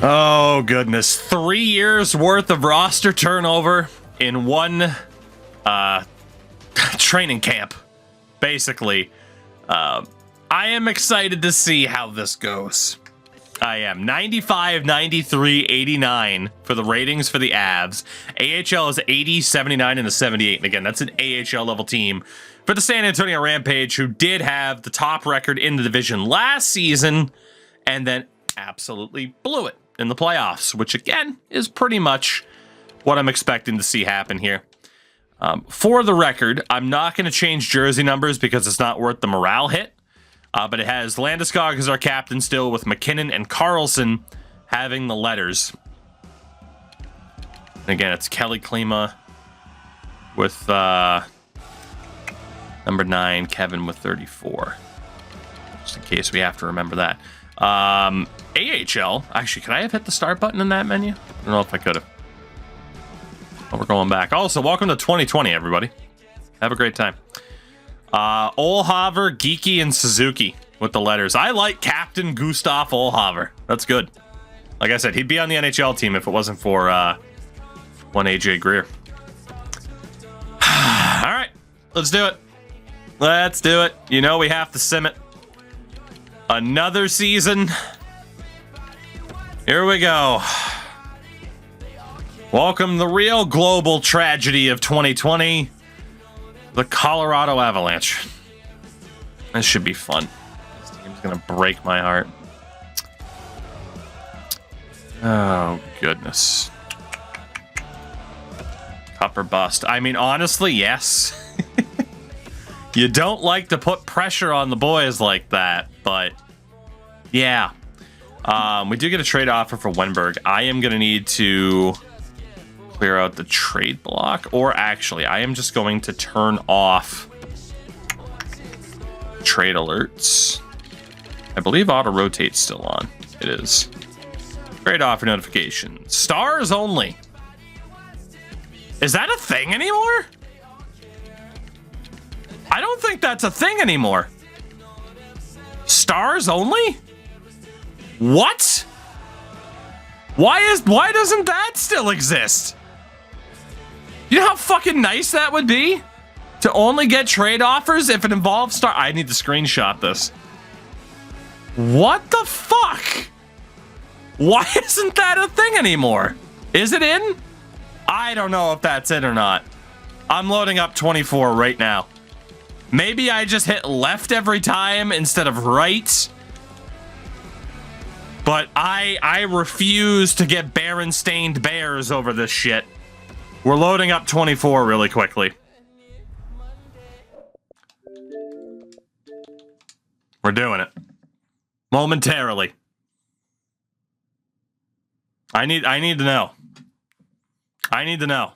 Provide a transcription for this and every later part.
Oh, goodness. 3 years worth of roster turnover in one training camp, basically. I am excited to see how this goes. I am. 95, 93, 89 for the ratings for the Avs. AHL is 80, 79, and a 78. And again, that's an AHL level team for the San Antonio Rampage, who did have the top record in the division last season and then absolutely blew it in the playoffs, which again is pretty much what I'm expecting to see happen here. For the record, I'm not going to change jersey numbers because it's not worth the morale hit. But it has Landeskog as our captain still, with McKinnon and Carlson having the letters. And again, it's Kelly Klima with number 9, Kevin with 34. Just in case we have to remember that. AHL. Actually, could I have hit the start button in that menu? I don't know if I could have. Oh, we're going back. Also, welcome to 2020, everybody. Have a great time. Olhaver, Geeky, and Suzuki with the letters. I like Captain Gustav Olhaver. That's good. Like I said, he'd be on the NHL team if it wasn't for one AJ Greer. All right, let's do it. Let's do it. You know we have to sim it. Another season. Here we go. Welcome the real global tragedy of 2020. The Colorado Avalanche. This should be fun. This team's gonna break my heart. Oh, goodness. Cup or bust. I mean, honestly, yes. You don't like to put pressure on the boys like that, but yeah. We do get a trade offer for Wenberg. I am gonna need to clear out the trade block, or actually I am just going to turn off trade alerts. I believe auto rotate's still on. It is. Trade offer notification. Stars only. Is that a thing anymore? I don't think that's a thing anymore. Stars only? What? Why doesn't that still exist? You know how fucking nice that would be? To only get trade offers if it involves star... I need to screenshot this. What the fuck? Why isn't that a thing anymore? Is it in? I don't know if that's it or not. I'm loading up 24 right now. Maybe I just hit left every time instead of right. But I refuse to get Baron-stained bears over this shit. We're loading up 24 really quickly. We're doing it. Momentarily. I need to know. I need to know.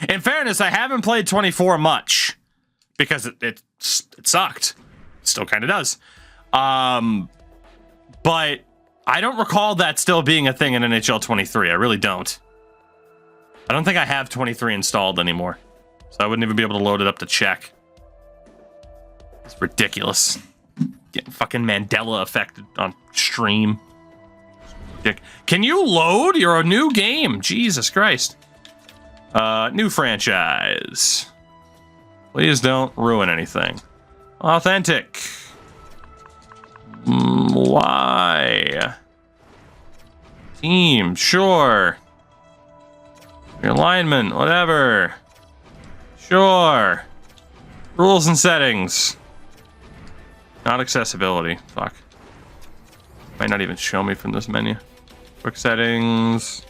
In fairness, I haven't played 24 much because it sucked. It still kind of does. But I don't recall that still being a thing in NHL 23. I really don't. I don't think I have 23 installed anymore. So I wouldn't even be able to load it up to check. It's ridiculous. Getting fucking Mandela affected on stream. Can you load? You're a new game. Jesus Christ. New franchise. Please don't ruin anything. Authentic. Why? Team, sure. Realignment, whatever. Sure. Rules and settings. Not accessibility. Fuck. Might not even show me from this menu. Quick settings.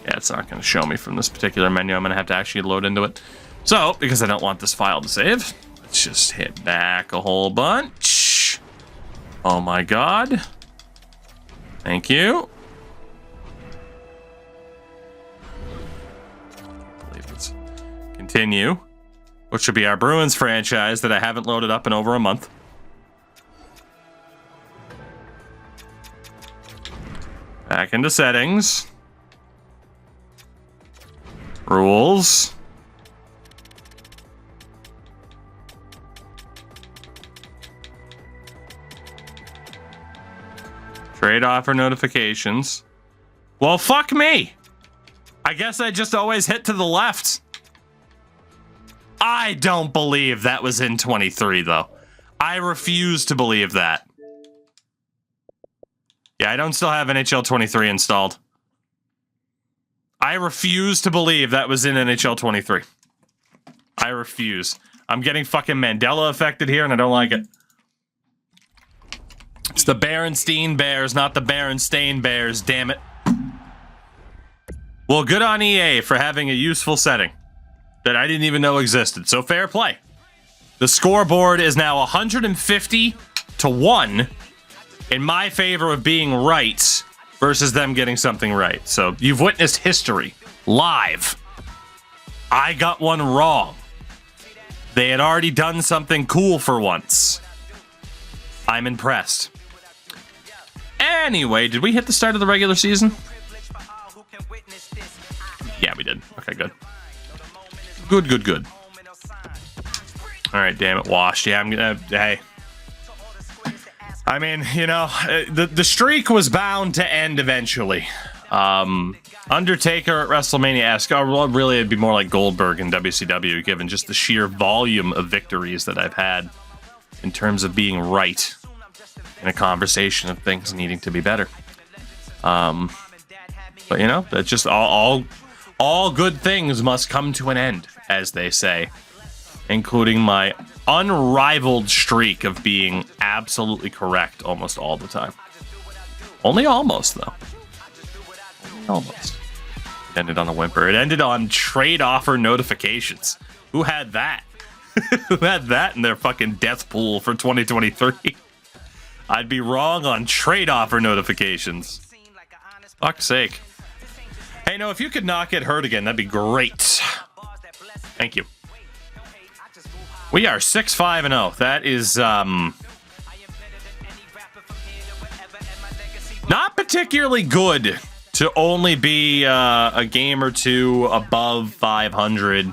Yeah, it's not going to show me from this particular menu. I'm going to have to actually load into it. So, because I don't want this file to save, let's just hit back a whole bunch. Oh my god. Thank you. Let's continue. Which should be our Bruins franchise that I haven't loaded up in over a month. Back into settings. Rules. Trade offer notifications. Well, fuck me. I guess I just always hit to the left. I don't believe that was in 23, though. I refuse to believe that. Yeah, I don't still have NHL 23 installed. I refuse to believe that was in NHL 23. I refuse. I'm getting fucking Mandela affected here, and I don't like it. It's the Berenstein Bears, not the Berenstain Bears, damn it. Well, good on EA for having a useful setting that I didn't even know existed. So fair play. The scoreboard is now 150 to 1 in my favor of being right versus them getting something right. So you've witnessed history live. I got one wrong. They had already done something cool for once. I'm impressed. Anyway, did we hit the start of the regular season? Yeah, we did. Okay, good. Good. All right, damn it, washed. Yeah, I'm gonna. Hey. I mean, you know, the streak was bound to end eventually. Undertaker at WrestleMania-esque. Oh, well, really, it'd be more like Goldberg in WCW, given just the sheer volume of victories that I've had in terms of being right in a conversation of things needing to be better. But you know, that's just all good things must come to an end, as they say, including my unrivaled streak of being absolutely correct almost all the time. Only almost, though. Almost. It ended on a whimper. It ended on trade offer notifications. Who had that? Who had that in their fucking death pool for 2023? I'd be wrong on trade offer notifications. Fuck's sake. Hey, no, if you could not get hurt again, that'd be great. Thank you. We are 6-5-0. That is, not particularly good to only be a game or two above 500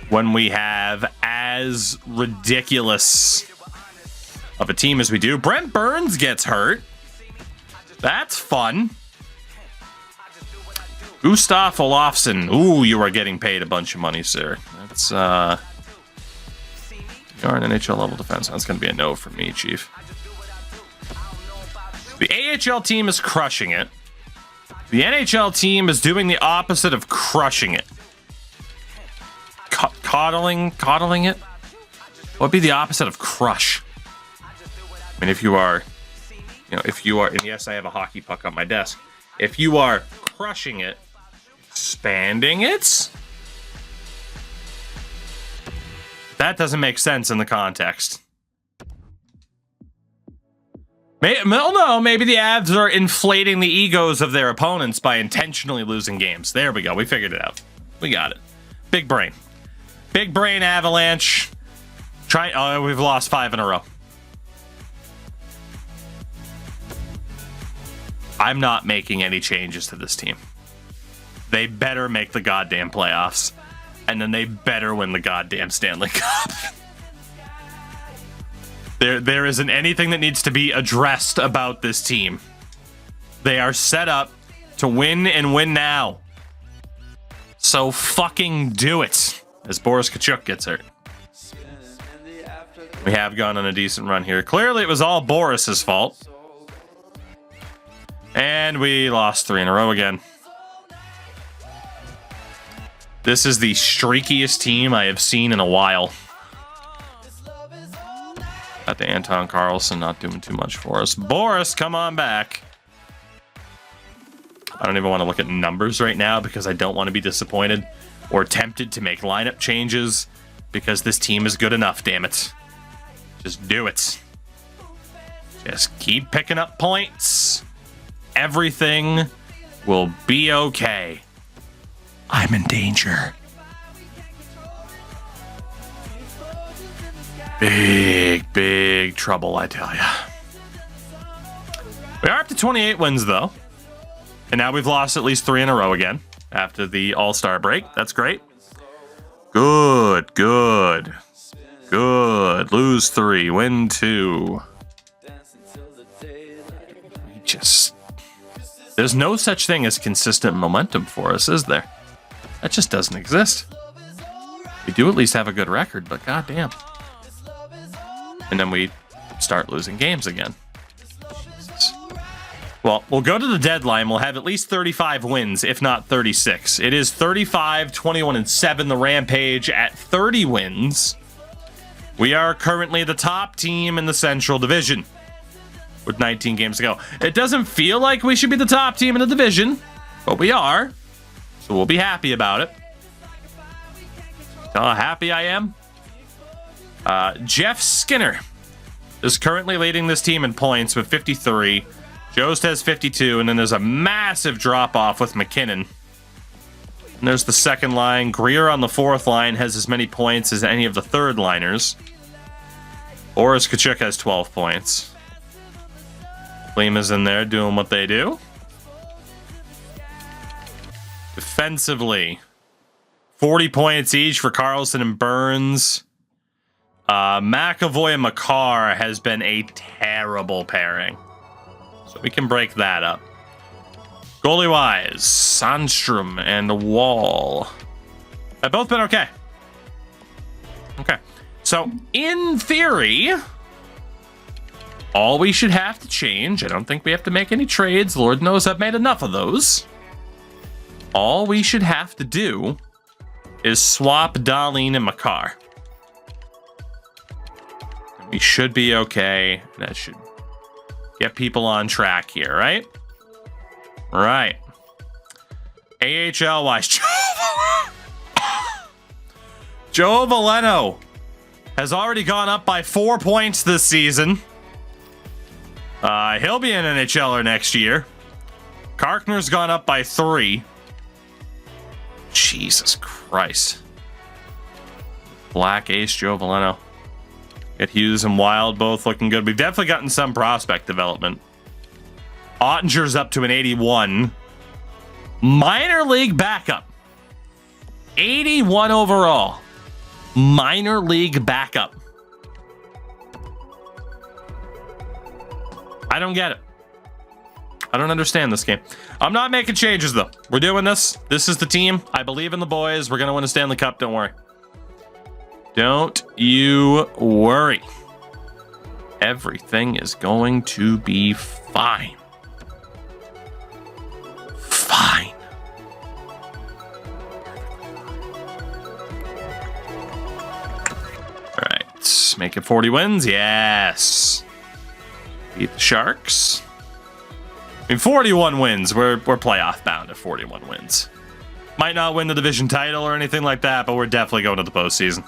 when we have as ridiculous of a team as we do. Brent Burns gets hurt. That's fun. Gustav Olofsson. Ooh, you are getting paid a bunch of money, sir. That's, you are an NHL level defense. That's going to be a no for me, Chief. The AHL team is crushing it. The NHL team is doing the opposite of crushing it. Coddling it? What would be the opposite of crush? I mean, if you are, and yes, I have a hockey puck on my desk. If you are crushing it, expanding it? That doesn't make sense in the context. No, maybe the Avs are inflating the egos of their opponents by intentionally losing games. There we go. We figured it out. We got it. Big brain. Big brain Avalanche. We've lost 5 in a row. I'm not making any changes to this team. They better make the goddamn playoffs. And then they better win the goddamn Stanley Cup. There isn't anything that needs to be addressed about this team. They are set up to win and win now. So fucking do it. As Boris Kachuk gets hurt. We have gone on a decent run here. Clearly it was all Boris's fault. And we lost 3 in a row again. This is the streakiest team I have seen in a while. Got the Anton Carlson not doing too much for us. Boris, come on back. I don't even want to look at numbers right now because I don't want to be disappointed or tempted to make lineup changes because this team is good enough, damn it. Just do it. Just keep picking up points. Everything will be okay. I'm in danger. Big trouble, I tell ya. We are up to 28 wins, though. And now we've lost at least 3 in a row again after the All-Star break. That's great. Good. Lose 3, win 2. We There's no such thing as consistent momentum for us, is there? That just doesn't exist. We do at least have a good record, but goddamn. And then we start losing games again. Jesus. Well, we'll go to the deadline. We'll have at least 35 wins, if not 36. It is 35, 21, and 7. The Rampage at 30 wins. We are currently the top team in the Central Division with 19 games to go. It doesn't feel like we should be the top team in the division, but we are. So we'll be happy about it. How happy I am. Jeff Skinner is currently leading this team in points with 53. Jost has 52, and then there's a massive drop-off with McKinnon. And there's the second line. Greer on the fourth line has as many points as any of the third liners. Boris Kachuk has 12 points. Lima's in there doing what they do. Defensively, 40 points each for Carlson and Burns. McAvoy and Makar has been a terrible pairing. So we can break that up. Goalie-wise, Sandstrom and Wall have both been okay. Okay. So, in theory, all we should have to change, I don't think we have to make any trades. Lord knows I've made enough of those. All we should have to do is swap Darlene and Makar. We should be okay. That should get people on track here, right? Right. AHL-wise, Joe Valeno has already gone up by 4 points this season. He'll be an NHLer next year. Karkner's gone up by 3. Jesus Christ. Black Ace Joe Valeno. Get Hughes and Wild both looking good. We've definitely gotten some prospect development. Ottinger's up to an 81. Minor league backup. 81 overall. Minor league backup. I don't get it. I don't understand this game. I'm not making changes, though. We're doing this. This is the team. I believe in the boys. We're going to win a Stanley Cup. Don't worry. Don't you worry. Everything is going to be fine. Fine. All right. Let's make it 40 wins. Yes. Beat the Sharks. I mean, 41 wins. We're playoff bound at 41 wins. Might not win the division title or anything like that, but we're definitely going to the postseason.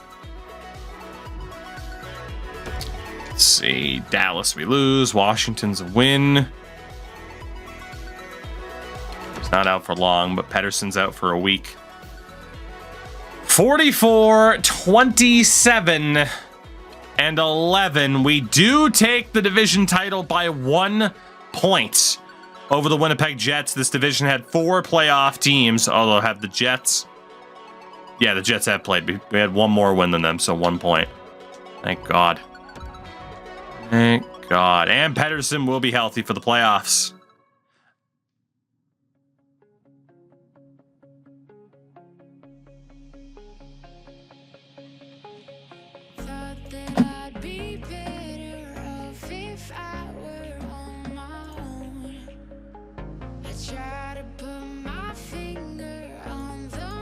Let's see. Dallas, we lose. Washington's a win. He's not out for long, but Pettersson's out for a week. 44, 27, and 11. We do take the division title by 1 point over the Winnipeg Jets. This division had 4 playoff teams, although have the Jets. Yeah, the Jets have played. We had 1 more win than them, so 1 point. Thank God. Thank God. And Pettersson will be healthy for the playoffs.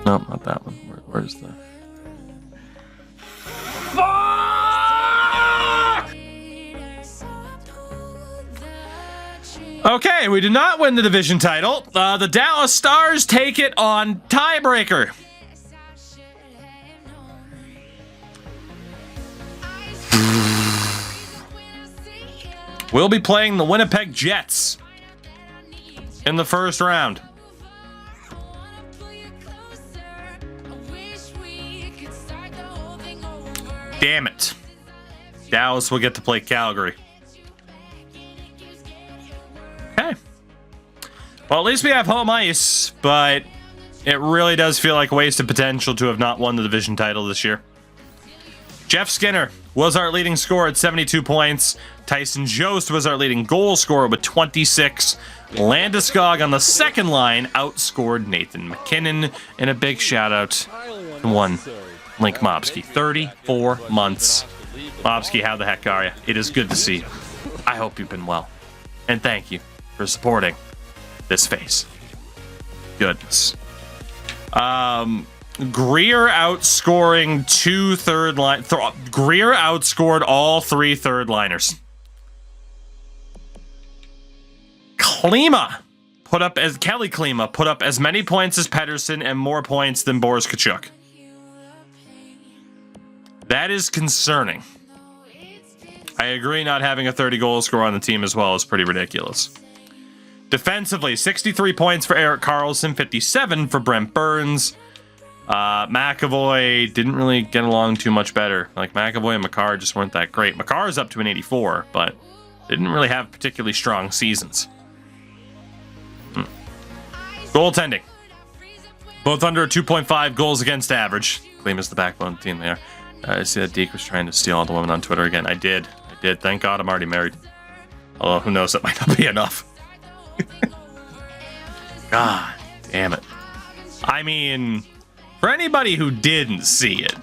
No, not that one. Where's the... Fuck! Okay, we did not win the division title. The Dallas Stars take it on tiebreaker. We'll be playing the Winnipeg Jets in the first round. Damn it. Dallas will get to play Calgary. Okay. Well, at least we have home ice, but it really does feel like wasted potential to have not won the division title this year. Jeff Skinner was our leading scorer at 72 points. Tyson Jost was our leading goal scorer with 26. Landeskog on the second line outscored Nathan McKinnon. And a big shout out to one Link Mobsky. 34 months. Mobsky, how the heck are you? It is good to see you. I hope you've been well. And thank you for supporting this face. Goodness. Greer outscoring two third line. Greer outscored all three third liners. Kelly Klima put up as many points as Pettersson and more points than Boris Kachuk. That is concerning. I agree, not having a 30 goal scorer on the team as well is pretty ridiculous. Defensively, 63 points for Erik Karlsson, 57 for Brent Burns. McAvoy didn't really get along too much better. Like, McAvoy and Makar just weren't that great. Makar's up to an 84, but didn't really have particularly strong seasons. Goaltending. Both under 2.5 goals against average. Klima's the backbone team there. I see that Deke was trying to steal all the women on Twitter again. I did. Thank God I'm already married. Although, who knows, that might not be enough. God damn it. I mean, for anybody who didn't see it,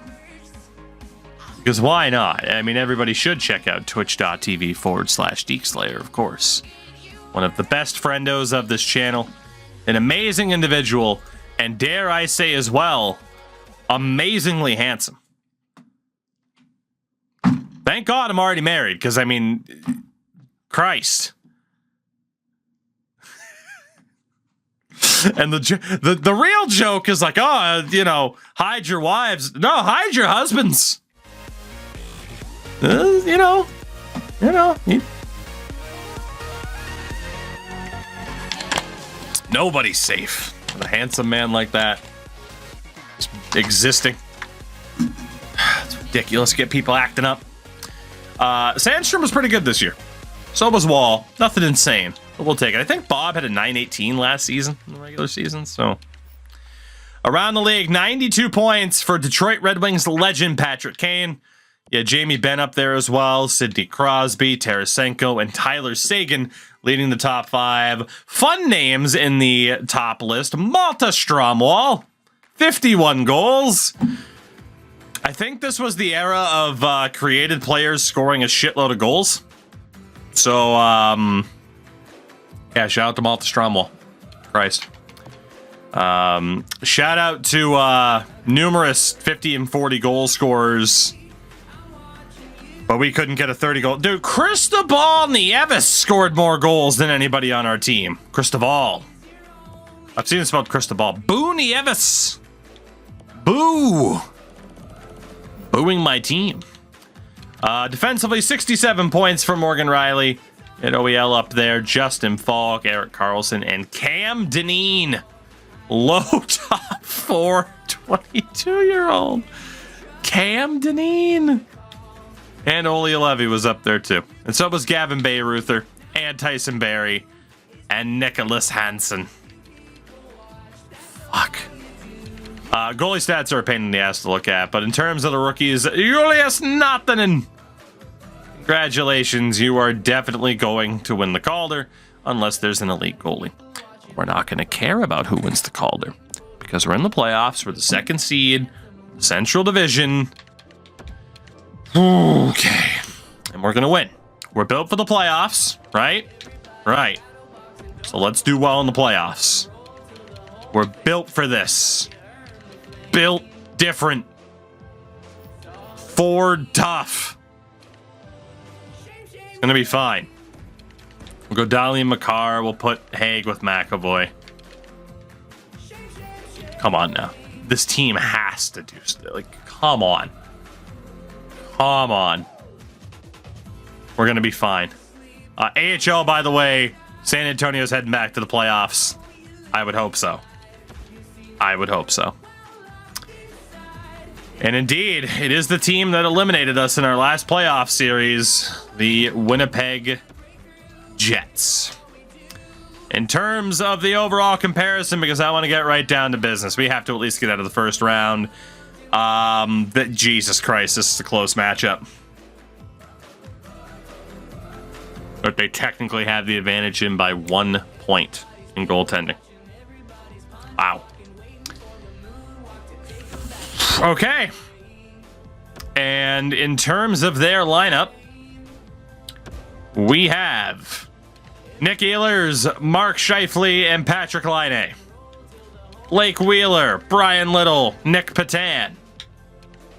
because why not? I mean, everybody should check out twitch.tv/DeekSlayer, of course. One of the best friendos of this channel. An amazing individual, and dare I say as well, amazingly handsome. Thank God I'm already married, because, I mean, Christ. And the real joke is like, oh, you know, hide your wives. No, hide your husbands. You know. Nobody's safe with a handsome man like that just existing. It's ridiculous. Get people acting up. Sandstrom was pretty good this year. So was Wall. Nothing insane, but we'll take it. I think Bob had a 918 last season in the regular season. So around the league, 92 points for Detroit Red Wings legend Patrick Kane. Yeah, Jamie Benn up there as well. Sidney Crosby, Tarasenko, and Tyler Seguin leading the top five. Fun names in the top list. Malta Stromwall, 51 goals. I think this was the era of created players scoring a shitload of goals. So, yeah, shout out to Malta Stromwall. Christ. Shout out to numerous 50 and 40 goal scorers. But we couldn't get a 30 goal. Dude, Cristobal Nieves scored more goals than anybody on our team. Cristobal. I've seen it spelled Cristobal. Boo Nieves. Boo. Booing my team. Defensively, 67 points for Morgan Riley. At OEL up there, Justin Falk, Erik Karlsson, and Cam Dineen. Low top four, 22-year-old. Cam Dineen. And Oli Levy was up there too. And so was Gavin Bayreuther, and Tyson Barrie, and Nicholas Hansen. Fuck. Goalie stats are a pain in the ass to look at, but in terms of the rookies, Julius Nathananen. Congratulations, you are definitely going to win the Calder, unless there's an elite goalie. We're not going to care about who wins the Calder, because we're in the playoffs, we're the second seed, Central Division. Okay. And we're going to win. We're built for the playoffs, right? Right. So let's do well in the playoffs. We're built for this. Built different. Ford tough. It's going to be fine. We'll go Dolly and Makar. We'll put Haig with McAvoy. Come on now. This team has to do stuff. Like, come on. Come on. We're going to be fine. AHL, by the way, San Antonio's heading back to the playoffs. I would hope so. I would hope so. And indeed, it is the team that eliminated us in our last playoff series, the Winnipeg Jets. In terms of the overall comparison, because I want to get right down to business, we have to at least get out of the first round. Jesus Christ, this is a close matchup. But they technically have the advantage in by 1 point in goaltending. Wow. Okay. And in terms of their lineup, we have Nick Ehlers, Mark Scheifele, and Patrick Laine. Blake Wheeler, Brian Little, Nick Patan,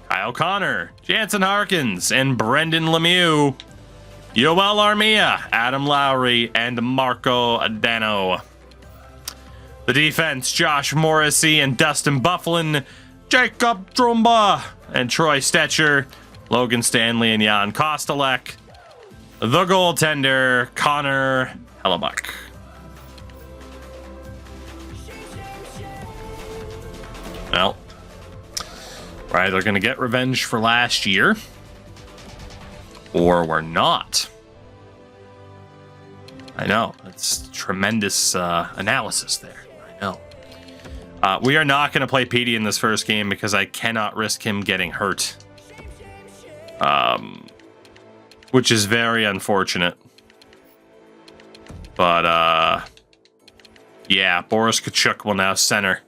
Kyle Connor, Jansen Harkins, and Brendan Lemieux. Yoel Armia, Adam Lowry, and Marco Dano. The defense, Josh Morrissey and Dustin Byfuglien, Jacob Trumba and Troy Stetcher, Logan Stanley and Jan Kostelek. The goaltender, Connor Hellebuck. Well, we're either going to get revenge for last year, or we're not. I know. That's tremendous analysis there. I know. We are not going to play Petey in this first game because I cannot risk him getting hurt. Which is very unfortunate. But, yeah, Boris Tkachuk will now center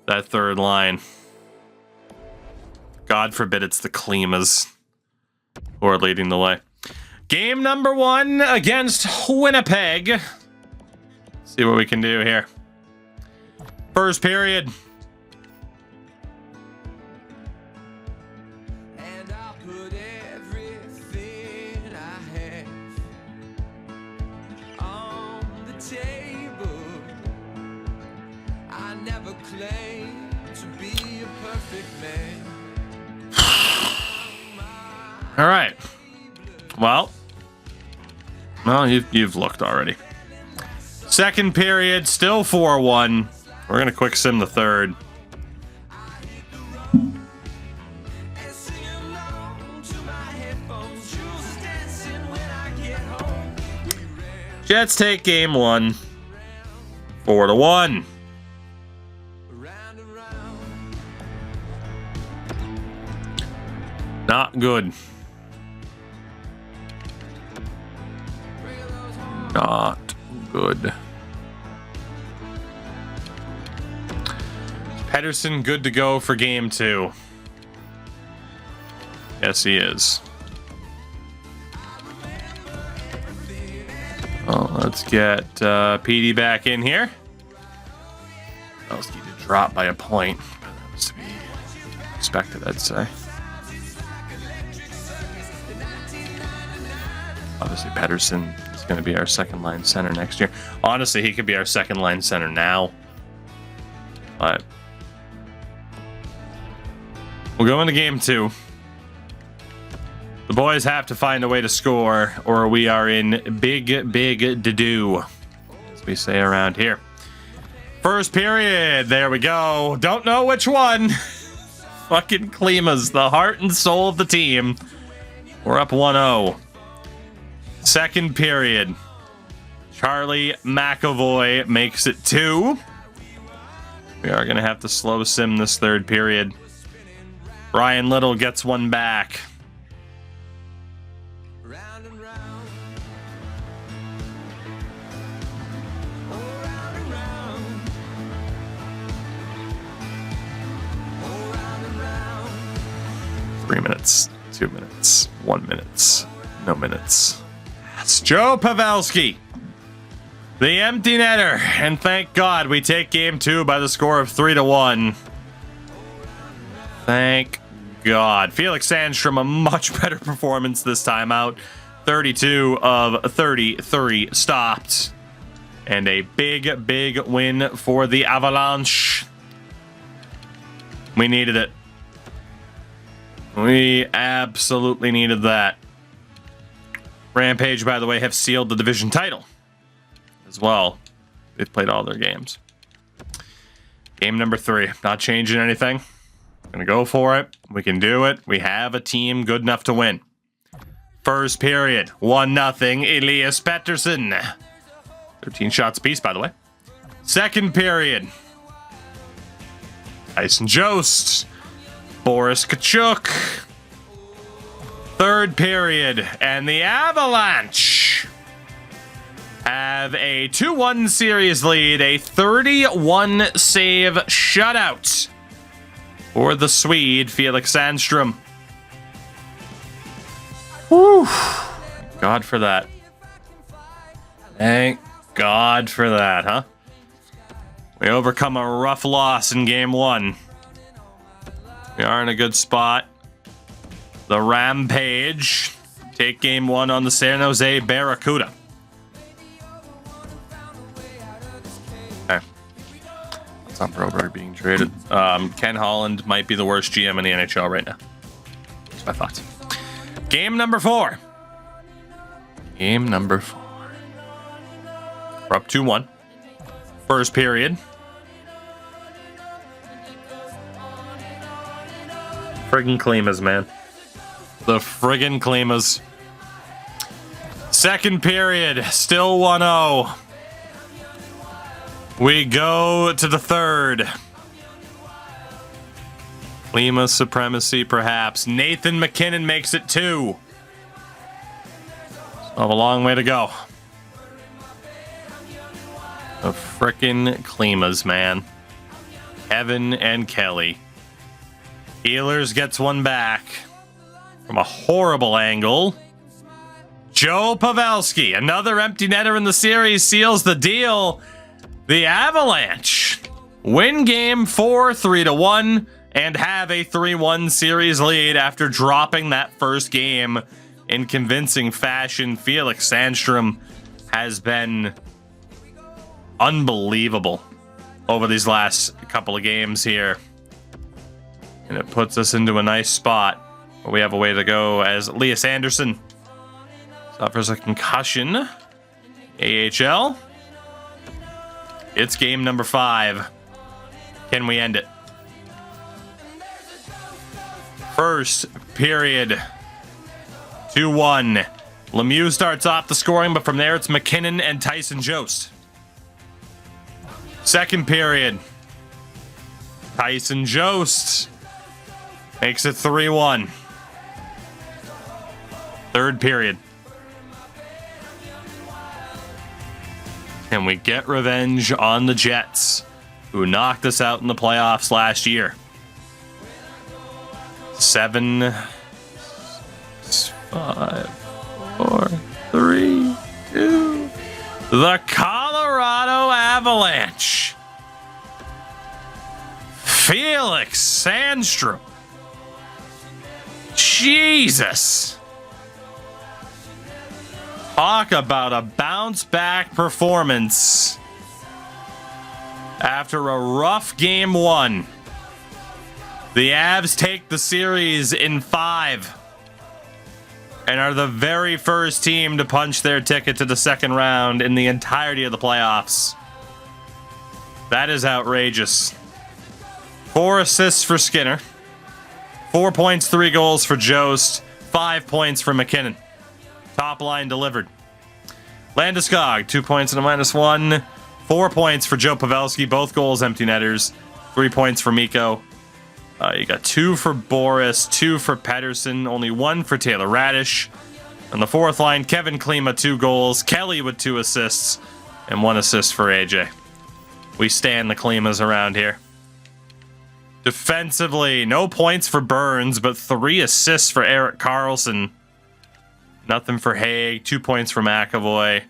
that third line. God forbid it's the Klimas who are leading the way. Game number 1 against Winnipeg. See what we can do here. First period. And I'll put everything I have on the table. I never claimed to be a perfect man. All right. Well, you've looked already. Second period, still 4-1. We're going to quick sim the third. Jets take game 1. 4-1. Not good. Not good. Pedersen good to go for game 2. Yes, he is. Well, let's get Petey back in here. Belsky did drop by a point. That was to be expected, I'd say. Obviously, Pedersen is going to be our second line center next year. Honestly, he could be our second line center now. But we'll go into game 2. The boys have to find a way to score, or we are in big to-do, as we say around here. First period. There we go. Don't know which one. Fucking Klimas, the heart and soul of the team. We're up 1-0. Second period. Charlie McAvoy makes it 2. We are going to have to slow sim this third period. Brian Little gets one back. Round and round. 3 minutes, 2 minutes, 1 minute, no minutes. It's Joe Pavelski, the empty netter, and thank God we take game 2 by the score of 3-1. Thank God. Felix Sandstrom, a much better performance this time out. 32 of 33 stopped. And a big win for the Avalanche. We needed it. We absolutely needed that. Rampage, by the way, have sealed the division title as well. They've played all their games. Game number 3. Not changing anything. Gonna go for it. We can do it. We have a team good enough to win. First period, 1-0, Elias Pettersson. 13 shots apiece, by the way. Second period, Tyson Jost. Boris Kachuk. Third period, and the Avalanche have a 2-1 series lead, a 31 save shutout for the Swede, Felix Sandstrom. Whew. God for that. Thank God for that, huh? We overcome a rough loss in game 1. We are in a good spot. The Rampage take game 1 on the San Jose Barracuda. Okay. That's not Broberg being traded. Ken Holland might be the worst GM in the NHL right now. That's my thoughts. Game number 4. Game number 4. We're up 2-1. First period. Friggin' Klimas, man. The friggin' Klimas. Second period, still 1-0. We go to the third. Klimas supremacy, perhaps. Nathan MacKinnon makes it 2. So a long way to go. The frickin' Klimas, man. Evan and Kelly. Ehlers gets one back from a horrible angle. Joe Pavelski, another empty netter in the series, seals the deal. The Avalanche win game 4 3-1 and have a 3-1 series lead after dropping that first game in convincing fashion. Felix Sandstrom has been unbelievable over these last couple of games here. And it puts us into a nice spot where we have a way to go as Elias Anderson suffers a concussion. AHL. It's game number 5. Can we end it? First period. 2-1. Lemieux starts off the scoring, but from there it's McKinnon and Tyson Jost. Second period. Tyson Jost makes it 3-1. Third period. Can we get revenge on the Jets, who knocked us out in the playoffs last year? 7, 5, 4, 3, 2. The Colorado Avalanche. Felix Sandstrom. Jesus. Talk about a bounce back performance after a rough game 1. The Avs take the series in 5 and are the very first team to punch their ticket to the second round in the entirety of the playoffs. That is outrageous. 4 assists for Skinner. 4 points, 3 goals for Jost. 5 points for McKinnon. Top line delivered. Landeskog, 2 points and a -1. 4 points for Joe Pavelski. Both goals empty netters. 3 points for Mikko. You got 2 for Boris, 2 for Pettersson, only 1 for Taylor Radish. On the fourth line, Kevin Klima, 2 goals. Kelly with 2 assists and 1 assist for AJ. We stand the Klimas around here. Defensively, no points for Burns, but 3 assists for Erik Karlsson. Nothing for Haig, 2 points for McAvoy,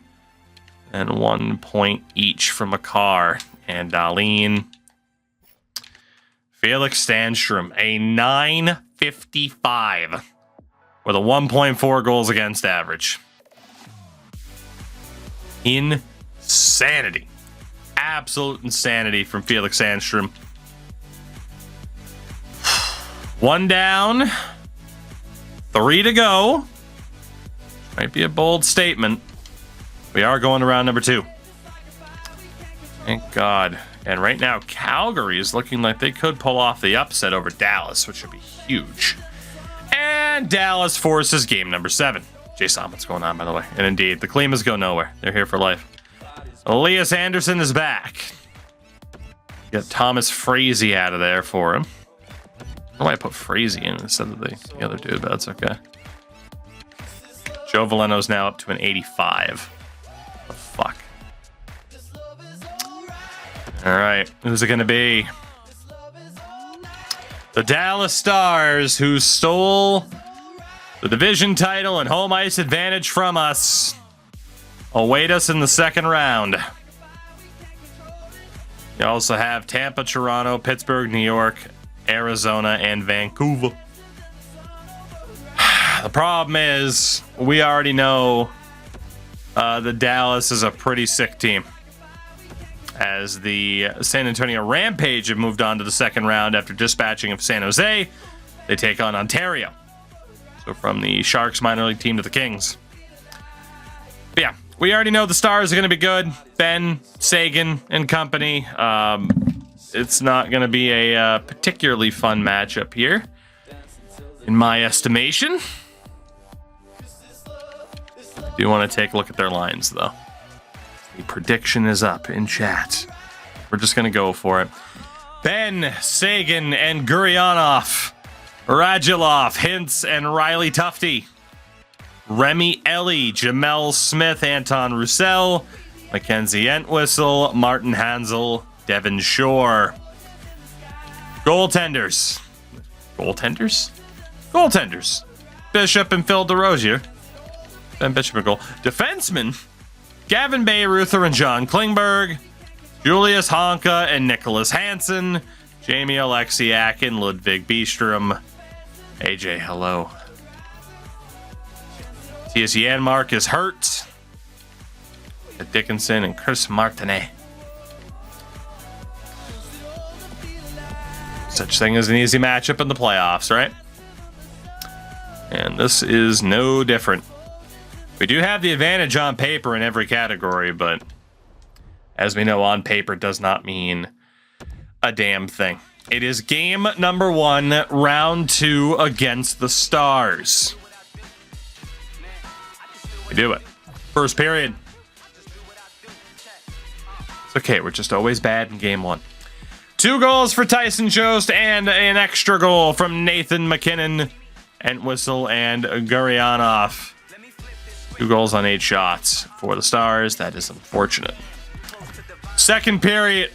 and 1 point each for Makar and Dahlin. Felix Sandstrom, a .955 with a 1.4 goals against average. Insanity. Absolute insanity from Felix Sandstrom. 1 down, 3 to go. Might be a bold statement. We are going to round number 2. Thank God. And right now, Calgary is looking like they could pull off the upset over Dallas, which would be huge. And Dallas forces game number 7. Jason, what's going on, by the way? And indeed, the Klimas go nowhere. They're here for life. Elias Anderson is back. Get Thomas Frazee out of there for him. why I put Frazee in instead of the other dude, but that's okay. Joe Veleno's now up to an 85. What the fuck? All right, who's it going to be? The Dallas Stars, who stole the division title and home ice advantage from us, await us in the second round. You also have Tampa, Toronto, Pittsburgh, New York, Arizona, and Vancouver. The problem is, we already know that Dallas is a pretty sick team, as the San Antonio Rampage have moved on to the second round after dispatching of San Jose. They take on Ontario. So from the Sharks minor league team to the Kings. But yeah, we already know the Stars are going to be good. Ben, Sagan, and company. It's not going to be a particularly fun matchup here, in my estimation. I do want to take a look at their lines, though. The prediction is up in chat. We're just going to go for it. Ben, Sagan, and Gurionov. Radulov, Hintz, and Riley Tufte. Remy Ellie, Jamel Smith, Anton Roussel, Mackenzie Entwistle, Martin Hansel, Devin Shore. Goaltenders. Goaltenders. Bishop and Phil DeRozier. Ben Bishop and goal. Defensemen. Gavin Bayreuther and John Klingberg, Julius Honka and Nicholas Hansen, Jamie Alexiak and Ludwig Bistrom. AJ, hello. T.S. Janmark is hurt. Dickinson and Chris Martinet. Such thing as an easy matchup in the playoffs, right? And this is no different. We do have the advantage on paper in every category, but as we know, on paper does not mean a damn thing. It is game number 1, round 2 against the Stars. We do it. First period. It's okay, we're just always bad in game 1. 2 goals for Tyson Jost and an extra goal from Nathan McKinnon, Entwistle, and Gurionov. 2 goals on 8 shots for the Stars. That is unfortunate. Second period.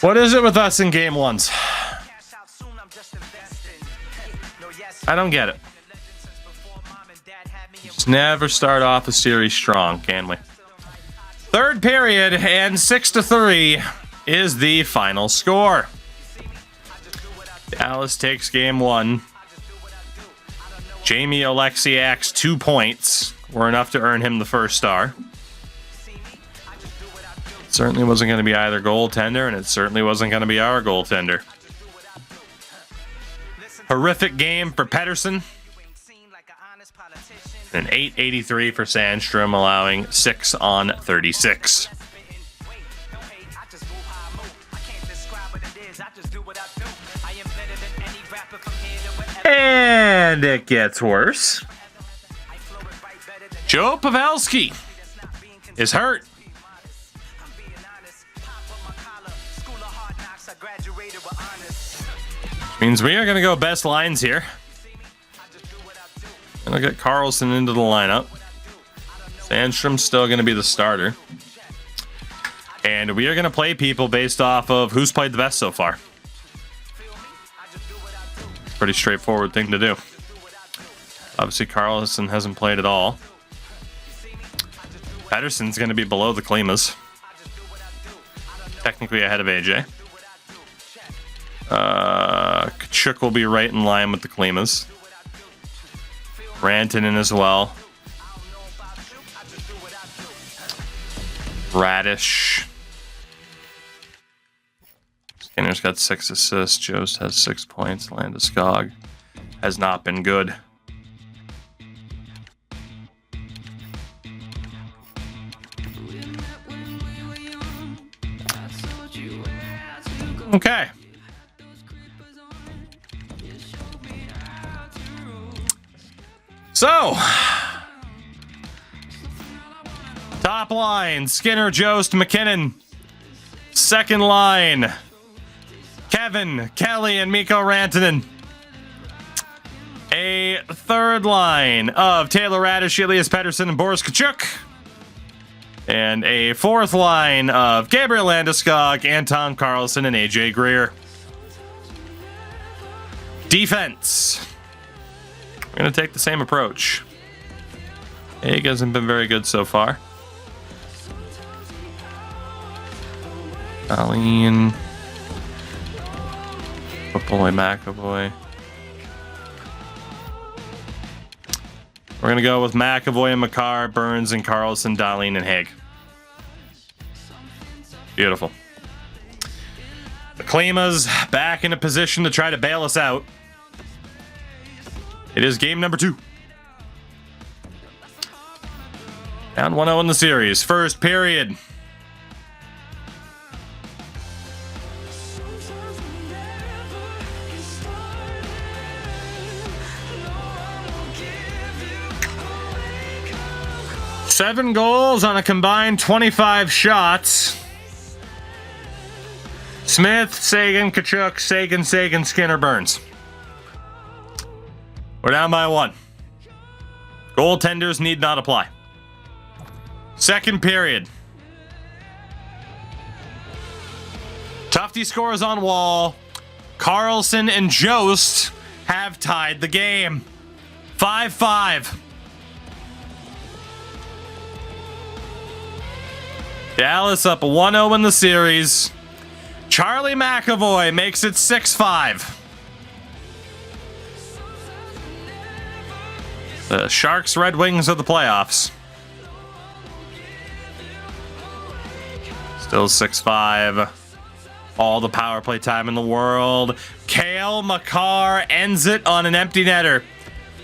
What is it with us in game 1s? I don't get it. Just never start off a series strong, can we? Third period, and 6-3 is the final score. Dallas takes game 1. Jamie Alexiak's 2 points were enough to earn him the first star. It certainly wasn't going to be either goaltender, and it certainly wasn't going to be our goaltender. Horrific game for Pettersson. An 883 for Sandstrom, allowing 6 on 36. And it gets worse. Joe Pavelski is hurt. Means we are going to go best lines here. And I'll get Carlson into the lineup. Sandstrom's still going to be the starter. And we are going to play people based off of who's played the best so far. Pretty straightforward thing to do. Obviously, Carlson hasn't played at all. Pettersson's going to be below the Klimas. Technically ahead of AJ. Kachuk will be right in line with the Klimas. Rantanen as well. Radish. Skinner's got 6 assists. Jost has 6 points. Landeskog has not been good. Okay. So, top line, Skinner, Jost, McKinnon. Second line, Kevin, Kelly, and Mikko Rantanen. A third line of Taylor Radish, Elias Pettersson, and Boris Kachuk. And a fourth line of Gabriel Landeskog, Anton Carlson, and AJ Greer. Defense. We're going to take the same approach. Hague hasn't been very good so far. Colleen. Boy, McAvoy. We're going to go with McAvoy and Makar, Burns and Carlson, Dahlin and Hague. Beautiful. The Klima's back in a position to try to bail us out. It is game number 2. Down 1-0 in the series. First period. Seven goals on a combined 25 shots. Smith, Sagan, Kachuk, Sagan, Skinner, Burns. We're down by 1. Goaltenders need not apply. Second period. Tufte scores on Wall. Carlson and Jost have tied the game. 5-5. Dallas up 1-0 in the series. Charlie McAvoy makes it 6-5. The Sharks Red Wings of the playoffs. Still 6-5. All the power play time in the world. Cale Makar ends it on an empty netter.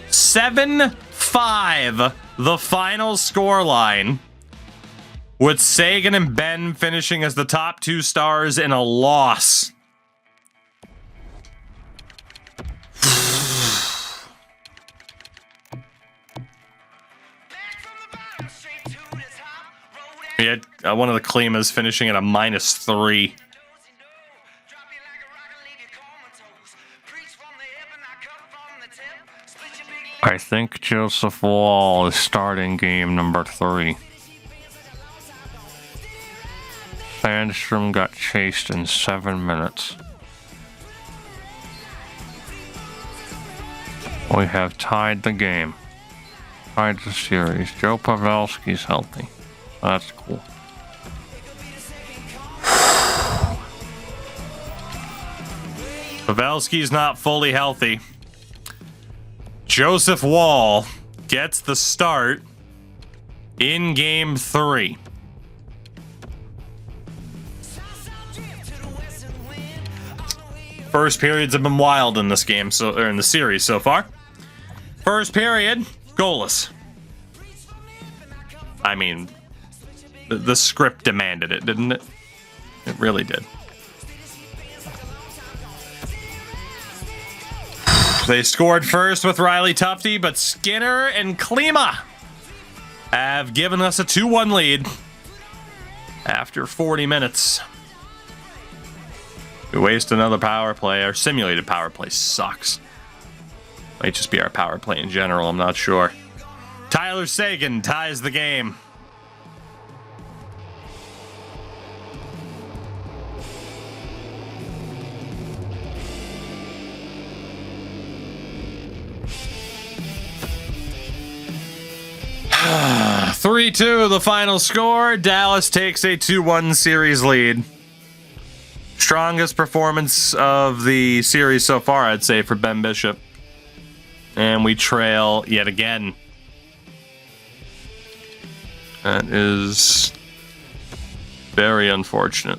7-5, the final scoreline. With Sagan and Ben finishing as the top 2 stars in a loss. We had one of the Klimas finishing at a -3. I think Joseph Wall is starting game number 3. Sandstrom got chased in 7 minutes. We have tied the game. Tied the series. Joe Pavelski's healthy. That's cool. Pavelski's not fully healthy. Joseph Wall gets the start in game 3. First periods have been wild in this game, or in the series so far. First period, goalless. I mean, the script demanded it, didn't it? It really did. They scored first with Riley Tufte, but Skinner and Klima have given us a 2-1 lead after 40 minutes. We waste another power play. Our simulated power play sucks. Might just be our power play in general, I'm not sure. Tyler Sagan ties the game. (3-2) the final score. Dallas takes a 2-1 series lead. Strongest performance of the series so far, I'd say, for Ben Bishop. And we trail yet again. That is very unfortunate.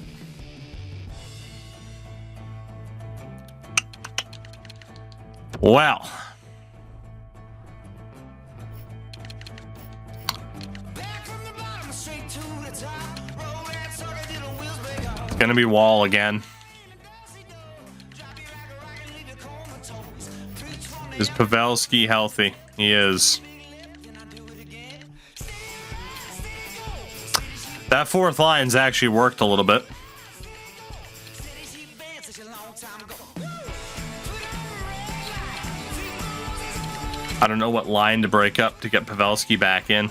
Well. It's gonna be Wall again. Is Pavelski healthy? He is. That fourth line's actually worked a little bit. I don't know what line to break up to get Pavelski back in.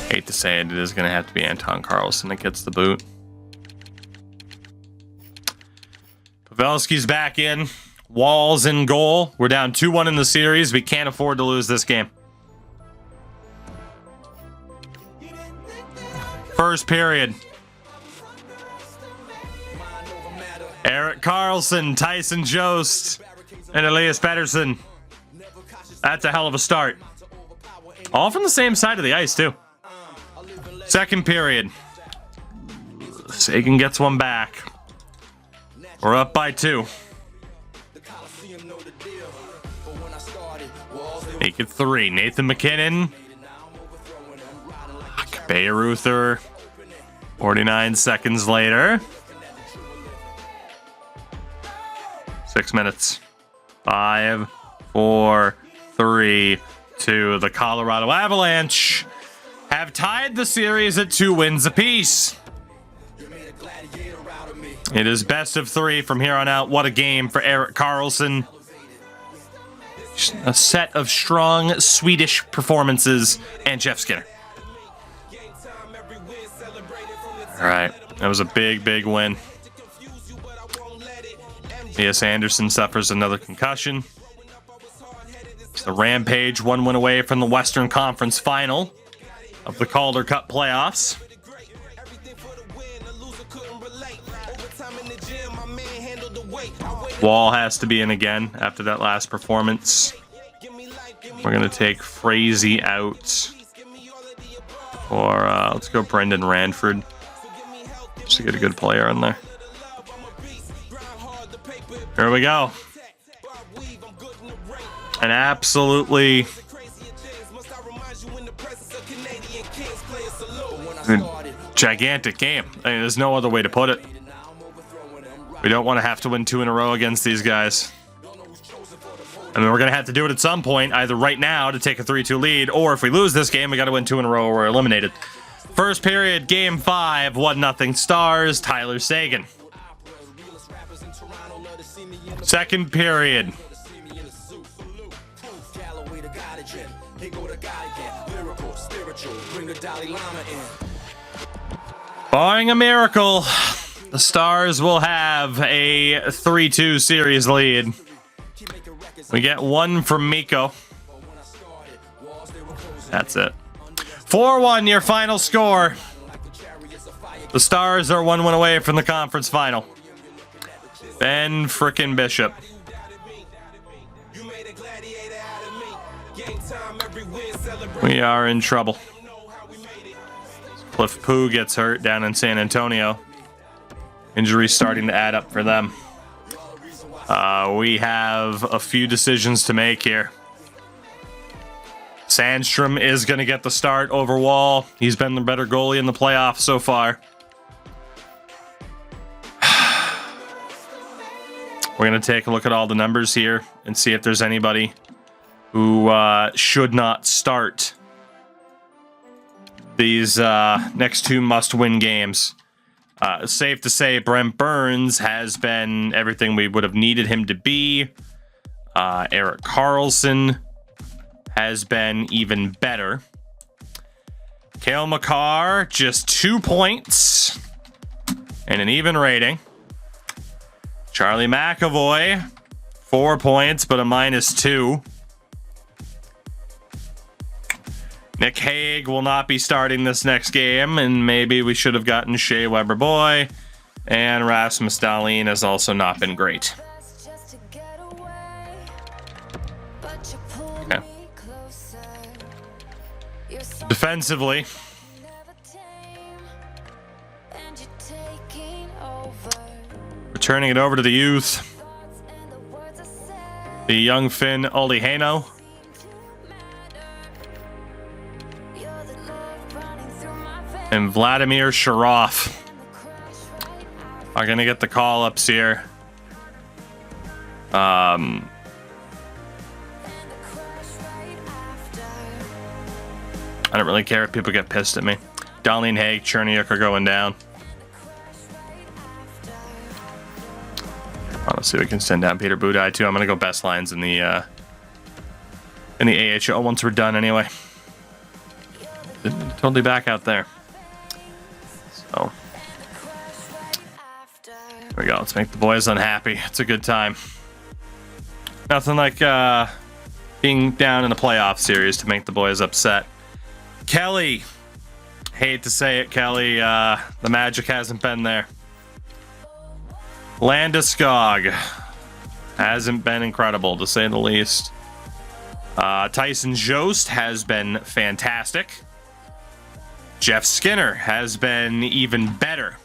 Hate to say it, it is going to have to be Anton Carlson that gets the boot. Pavelski's back in. Wall's in goal. We're down 2-1 in the series. We can't afford to lose this game. First period. Erik Karlsson, Tyson Jost, and Elias Pettersson. That's a hell of a start. All from the same side of the ice, too. Second period. Sagan gets one back. We're up by 2. Make it 3. Nathan McKinnon. Bayreuther. 49 seconds later. 6 minutes. 5, 4, 3, 2. The Colorado Avalanche have tied the series at 2 wins apiece. It is best of 3 from here on out. What a game for Erik Karlsson. A set of strong Swedish performances and Jeff Skinner. All right, that was a big, big win. Elias Anderson suffers another concussion. It's the Rampage, 1 win away from the Western Conference Final of the Calder Cup playoffs. Wall has to be in again after that last performance. We're going to take Frazee out. Or let's go Brendan Ranford. Just to get a good player in there. Here we go. An absolutely gigantic game. I mean, there's no other way to put it. We don't want to have to win 2 in a row against these guys. I mean, we're going to have to do it at some point, either right now to take a 3-2 lead, or if we lose this game, we got to win 2 in a row or we're eliminated. First period, game 5, 1-0 Stars, Tyler Seguin. Second period. Barring a miracle, the Stars will have a 3-2 series lead. We get 1 from Mikko. That's it. 4-1, your final score. The Stars are 1 win away from the conference final. Ben frickin' Bishop. We are in trouble. Cliff Poo gets hurt down in San Antonio. Injuries starting to add up for them. We have a few decisions to make here. Sandstrom is going to get the start over Wall. He's been the better goalie in the playoffs so far. We're going to take a look at all the numbers here and see if there's anybody who should not start these next 2 must-win games. Safe to say Brent Burns has been everything we would have needed him to be. Erik Karlsson has been even better. Cale Makar, just 2 points and an even rating. Charlie McAvoy, 4 points, but a -2. Nick Hague will not be starting this next game, and maybe we should have gotten Shea Weber-Boy. And Rasmus Dahlin has also not been great. Okay. Defensively, we're turning it over to the youth. The young Finn Olli Heino. and Vladimir Sharov are going to get the call-ups here. I don't really care if people get pissed at me. Darlene Haig, Cherniuk are going down. Let's see if we can send down Peter Budaj too. I'm going to go best lines in the AHL once we're done anyway. Totally back out there. So there we go. Let's make the boys unhappy. It's a good time. Nothing like being down in the playoff series to make the boys upset. Kelly, hate to say it, Kelly, the magic hasn't been there. Landeskog hasn't been incredible, to say the least. Tyson Jost has been fantastic. Jeff Skinner has been even better.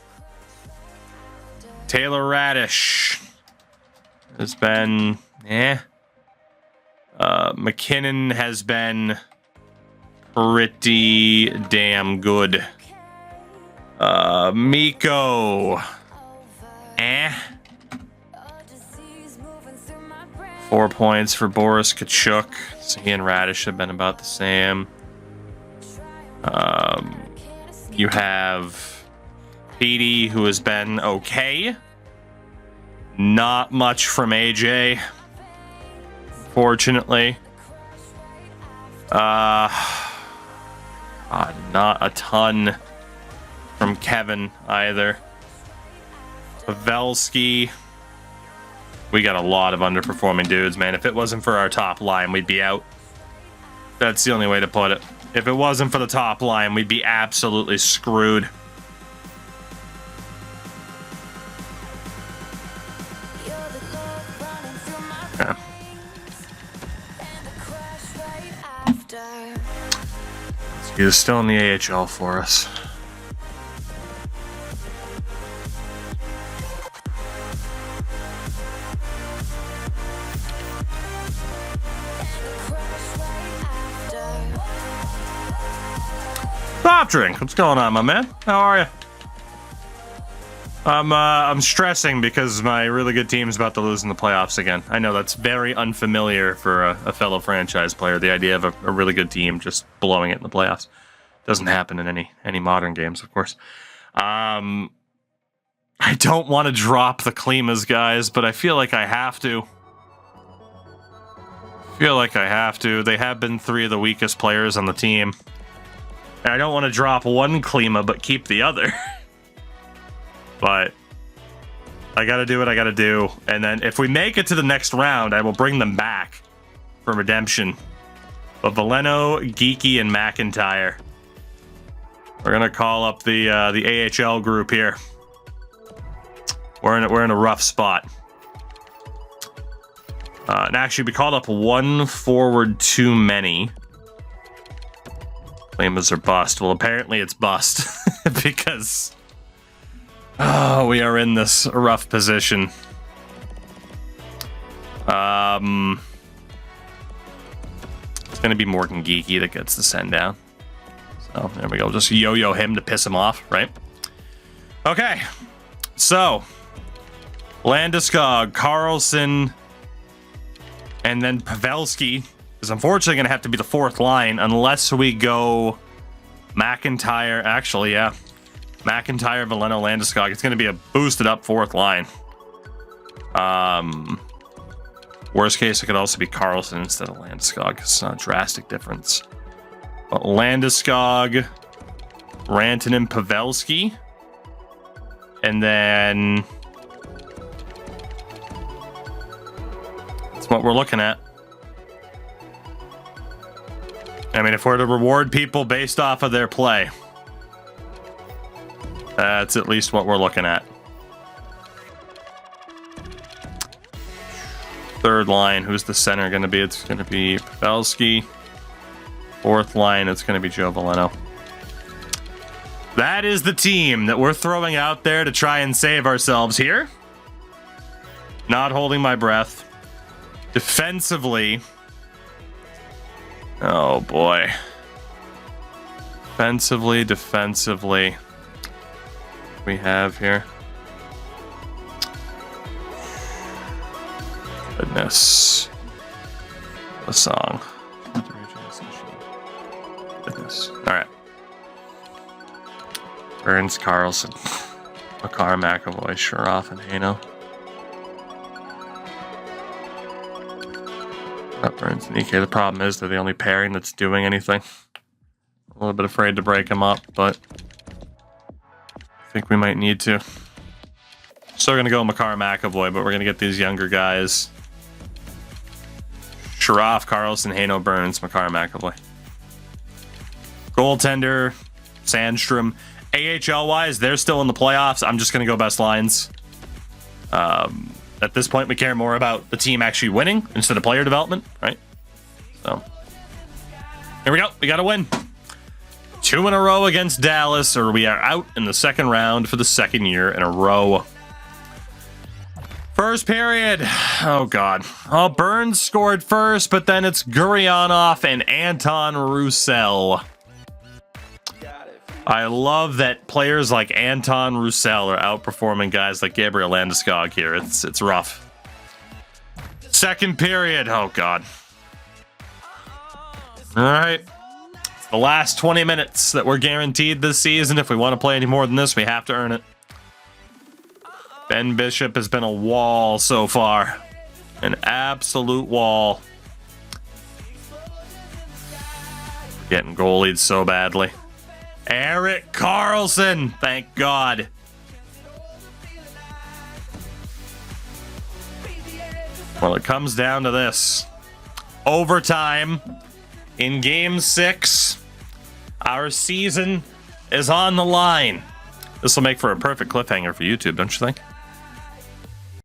Taylor Radish has been McKinnon has been pretty damn good. Mikko 4 points for Boris Kachuk. So he and Radish have been about the same. You have Petey, who has been okay. Not much from AJ, fortunately. Not a ton from Kevin either. Pavelski. We got a lot of underperforming dudes, man. If it wasn't for our top line, we'd be out. That's the only way to put it. If it wasn't for the top line, we'd be absolutely screwed. Yeah. He's still in the AHL for us. Soft drink. What's going on, my man? How are you? I'm stressing because my really good team's about to lose in the playoffs again. I know that's very unfamiliar for a fellow franchise player. The idea of a really good team just blowing it in the playoffs doesn't happen in any modern games, of course. I don't want to drop the Klimas guys, but I feel like I have to. They have been three of the weakest players on the team. And I don't want to drop one Klima, but keep the other. But I got to do what I got to do. And then if we make it to the next round, I will bring them back for redemption. But Veleno, Geeky, and McIntyre. We're going to call up the AHL group here. We're in a rough spot. And actually, we called up one forward too many. Klimas are bust. Well, apparently it's bust because we are in this rough position. It's going to be Morgan Geeky that gets the send down. So there we go. Just yo-yo him to piss him off, right? Okay. So Landeskog, Carlson, and then Pavelski is unfortunately going to have to be the fourth line unless we go McIntyre. Actually, yeah. McIntyre, Veleno, Landeskog. It's going to be a boosted up fourth line. Worst case, it could also be Carlson instead of Landeskog. It's not a drastic difference. But Landeskog, Rantanen, Pavelski. And then that's what we're looking at. I mean, if we're to reward people based off of their play, that's at least what we're looking at. Third line, who's the center going to be? It's going to be Pavelski. Fourth line, it's going to be Joe Veleno. That is the team that we're throwing out there to try and save ourselves here. Not holding my breath. Defensively, oh boy. Defensively, we have here. Goodness. The song. Goodness. All right. Burns, Carlson, Makar, McAvoy, Sharaf, and Hano. Burns and EK. The problem is they're the only pairing that's doing anything. A little bit afraid to break them up, but I think we might need to. Still going to go Makar, McAvoy, but we're going to get these younger guys. Sharaf, Carlson, Hano, Burns, Makar, McAvoy. Goaltender, Sandstrom. AHL-wise, they're still in the playoffs. I'm just going to go best lines. At this point, we care more about the team actually winning instead of player development, right? So, here we go. We got to win. 2 in a row against Dallas, or we are out in the second round for the second year in a row. First period. Oh, God. Oh, Burns scored first, but then it's Gurionov and Anton Roussel. I love that players like Anton Roussel are outperforming guys like Gabriel Landeskog here. It's rough. Second period. Oh, God. All right. It's the last 20 minutes that we're guaranteed this season. If we want to play any more than this, we have to earn it. Ben Bishop has been a wall so far. An absolute wall. Getting goalied so badly. Erik Karlsson, thank God. Well, it comes down to this. Overtime in Game 6. Our season is on the line. This will make for a perfect cliffhanger for YouTube, don't you think?